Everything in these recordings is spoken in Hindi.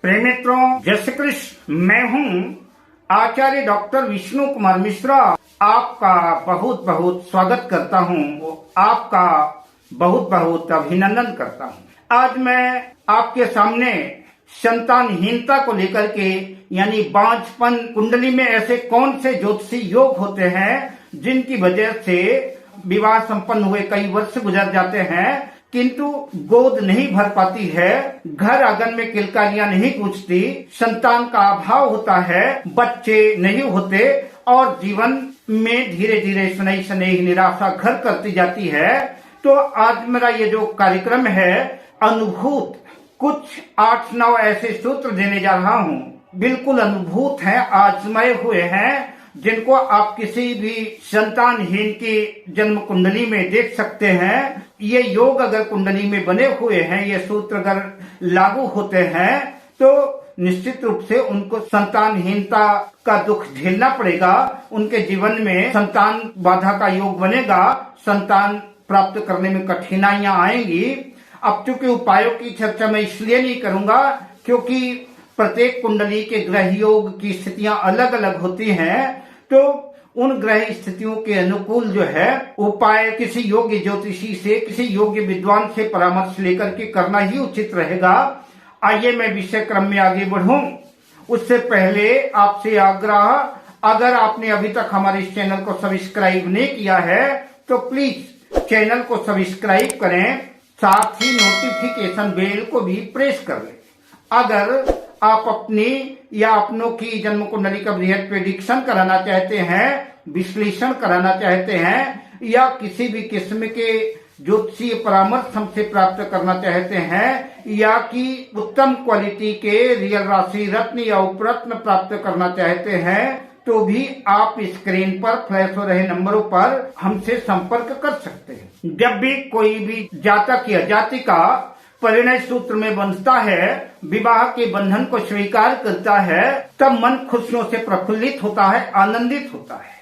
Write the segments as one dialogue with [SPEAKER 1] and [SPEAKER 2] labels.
[SPEAKER 1] प्रेम मित्रों, जय श्री कृष्ण। मैं हूं आचार्य डॉक्टर विष्णु कुमार मिश्रा। आपका बहुत बहुत स्वागत करता हूं, आपका बहुत बहुत अभिनंदन करता हूं। आज मैं आपके सामने संतानहीनता को लेकर के यानी बांझपन कुंडली में ऐसे कौन से ज्योतिषी योग होते हैं जिनकी वजह से विवाह संपन्न हुए कई वर्ष गुजर जाते हैं किंतु गोद नहीं भर पाती है, घर आंगन में किलकारियां नहीं गूंजती, संतान का अभाव होता है, बच्चे नहीं होते और जीवन में धीरे धीरे शनैः शनैः निराशा घर करती जाती है। तो आज मेरा ये जो कार्यक्रम है अनुभूत कुछ 8-9 ऐसे सूत्र देने जा रहा हूँ, बिल्कुल अनुभूत हैं, आजमाए हुए हैं, जिनको आप किसी भी संतानहीन की जन्म कुंडली में देख सकते हैं। ये योग अगर कुंडली में बने हुए हैं, ये सूत्र अगर लागू होते हैं तो निश्चित रूप से उनको संतानहीनता का दुख झेलना पड़ेगा। उनके जीवन में संतान बाधा का योग बनेगा, संतान प्राप्त करने में कठिनाइयां आएंगी। अब चूंकि उपायों की चर्चा मैं इसलिए नहीं करूंगा क्योंकि प्रत्येक कुंडली के ग्रह योग की स्थितियां अलग अलग होती हैं, तो उन ग्रह स्थितियों के अनुकूल जो है उपाय किसी योग्य ज्योतिषी से, किसी योग्य विद्वान से परामर्श लेकर के करना ही उचित रहेगा। आइए मैं विषय क्रम में आगे बढ़ूं। उससे पहले आपसे आग्रह, अगर आपने अभी तक हमारे इस चैनल को सब्सक्राइब नहीं किया है तो प्लीज चैनल को सब्सक्राइब करें, साथ ही नोटिफिकेशन बेल को भी प्रेस कर लें। अगर आप अपनी या अपनों की जन्म कुंडली का बृहद प्रेडिक्शन कराना चाहते हैं, विश्लेषण कराना चाहते हैं या किसी भी किस्म के ज्योतिषीय परामर्श हमसे प्राप्त करना चाहते हैं या कि उत्तम क्वालिटी के रियल राशि रत्न या उपरत्न प्राप्त करना चाहते हैं तो भी आप स्क्रीन पर फ्लैश हो रहे नंबरों पर हमसे संपर्क कर सकते हैं। जब भी कोई भी जातक या जातिका परिणय सूत्र में बंधता है, विवाह के बंधन को स्वीकार करता है, तब मन खुशियों से प्रफुल्लित होता है, आनंदित होता है।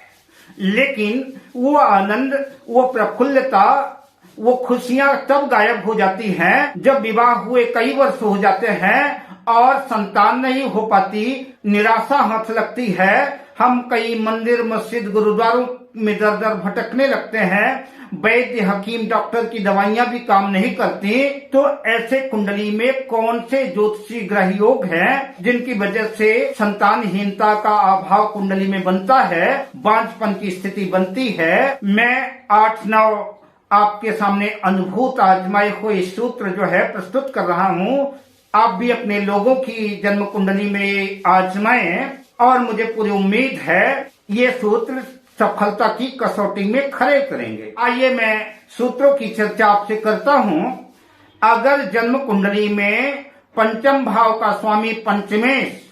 [SPEAKER 1] लेकिन वो आनंद, वो प्रफुल्लता, वो खुशियां तब गायब हो जाती हैं जब विवाह हुए कई वर्ष हो जाते हैं और संतान नहीं हो पाती, निराशा हाथ लगती है। हम कई मंदिर, मस्जिद, गुरुद्वारों में दर दर भटकने लगते हैं, वैद्य, हकीम, डॉक्टर की दवाइयां भी काम नहीं करती। तो ऐसे कुंडली में कौन से ज्योतिषी ग्रह योग हैं जिनकी वजह से संतानहीनता का अभाव कुंडली में बनता है, बांझपन की स्थिति बनती है। मैं 8-9 आपके सामने अनुभूत आजमाए हुए सूत्र जो है प्रस्तुत कर रहा हूँ। आप भी अपने लोगों की जन्म कुंडली में आजमाएं और मुझे पूरी उम्मीद है ये सूत्र सफलता की कसौटी में खरे करेंगे। आइए मैं सूत्रों की चर्चा आपसे करता हूँ। अगर जन्म कुंडली में पंचम भाव का स्वामी पंचमेश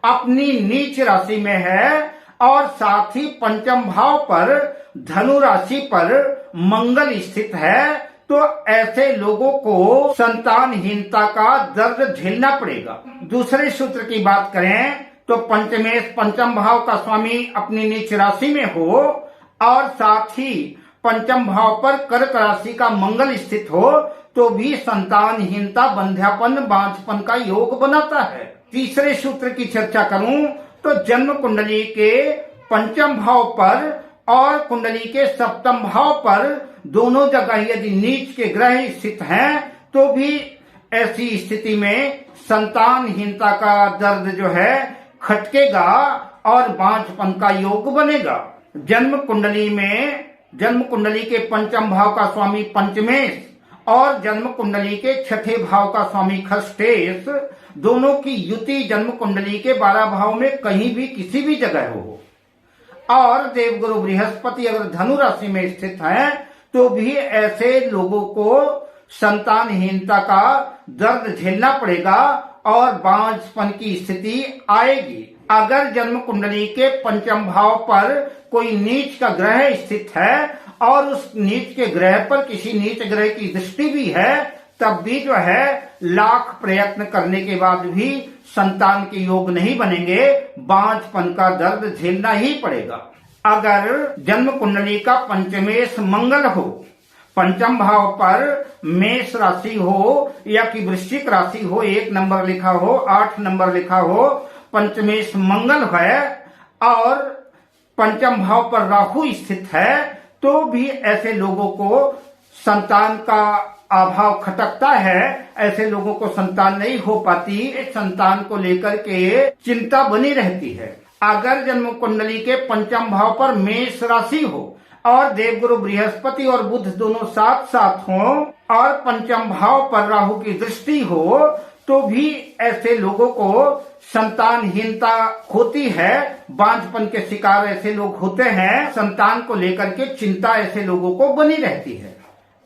[SPEAKER 1] अपनी नीच राशि में है और साथ ही पंचम भाव पर धनु राशि पर मंगल स्थित है तो ऐसे लोगों को संतानहीनता का दर्द झेलना पड़ेगा। दूसरे सूत्र की बात करें तो पंचमेश पंचम भाव का स्वामी अपनी नीच राशि में हो और साथ ही पंचम भाव पर कर्क राशि का मंगल स्थित हो तो भी संतानहीनता, बंध्यापन, बांझपन का योग बनाता है। तीसरे सूत्र की चर्चा करूं तो जन्म कुंडली के पंचम भाव पर और कुंडली के सप्तम भाव पर दोनों जगह यदि नीच के ग्रह स्थित हैं तो भी ऐसी स्थिति में संतानहीनता का दर्द जो है खटकेगा और बांझपन का योग बनेगा। जन्म कुंडली के पंचम भाव का स्वामी पंचमेश और जन्म कुंडली के छठे भाव का स्वामी खष्टेश, दोनों की युति जन्म कुंडली के 12 भाव में कहीं भी किसी भी जगह हो और देवगुरु बृहस्पति अगर धनु राशि में स्थित है तो भी ऐसे लोगों को संतानहीनता का दर्द झेलना पड़ेगा और बांझपन की स्थिति आएगी। अगर जन्म कुंडली के पंचम भाव पर कोई नीच का ग्रह स्थित है और उस नीच के ग्रह पर किसी नीच ग्रह की दृष्टि भी है, तब भी जो है लाख प्रयत्न करने के बाद भी संतान के योग नहीं बनेंगे, बांझपन का दर्द झेलना ही पड़ेगा। अगर जन्म कुंडली का पंचमेश मंगल हो पंचम भाव पर मेष राशि हो या कि वृश्चिक राशि हो, 1 नंबर लिखा हो, 8 नंबर लिखा हो, पंचमेश मंगल है और पंचम भाव पर राहु स्थित है, तो भी ऐसे लोगों को संतान का अभाव खटकता है। ऐसे लोगों को संतान नहीं हो पाती, संतान को लेकर के चिंता बनी रहती है। अगर जन्म कुंडली के पंचम भाव पर मेष राशि हो और देवगुरु बृहस्पति और बुध दोनों साथ साथ हों और पंचम भाव पर राहु की दृष्टि हो, तो भी ऐसे लोगों को संतानहीनता होती है, बांझपन के शिकार ऐसे लोग होते हैं, संतान को लेकर के चिंता ऐसे लोगों को बनी रहती है।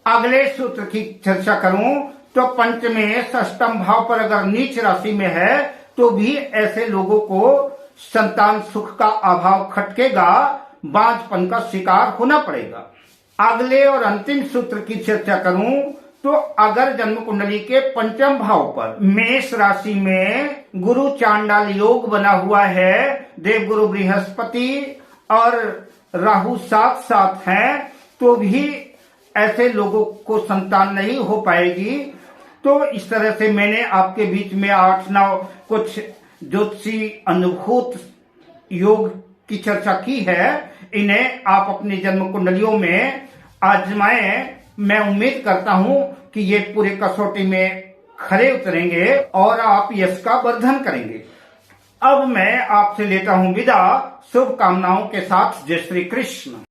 [SPEAKER 1] अगले सूत्र की चर्चा करूं तो पंचमेश अष्टम भाव पर अगर नीच राशि में है तो भी ऐसे लोगों को संतान सुख का अभाव खटकेगा, बांझपन का शिकार होना पड़ेगा। अगले और अंतिम सूत्र की चर्चा करूं तो अगर जन्म कुंडली के पंचम भाव पर मेष राशि में गुरु चांडाल योग बना हुआ है, देवगुरु बृहस्पति और राहु साथ साथ हैं, तो भी ऐसे लोगों को संतान नहीं हो पाएगी। तो इस तरह से मैंने आपके बीच में 8-9 कुछ ज्योतिषी अनुभूत योग की चर्चा की है। इन्हें आप अपनी जन्म कुंडलियों में आजमाएं। मैं उम्मीद करता हूं कि ये पूरे कसौटी में खरे उतरेंगे और आप यश का वर्धन करेंगे। अब मैं आपसे लेता हूं विदा, शुभकामनाओं के साथ। जय श्री कृष्ण।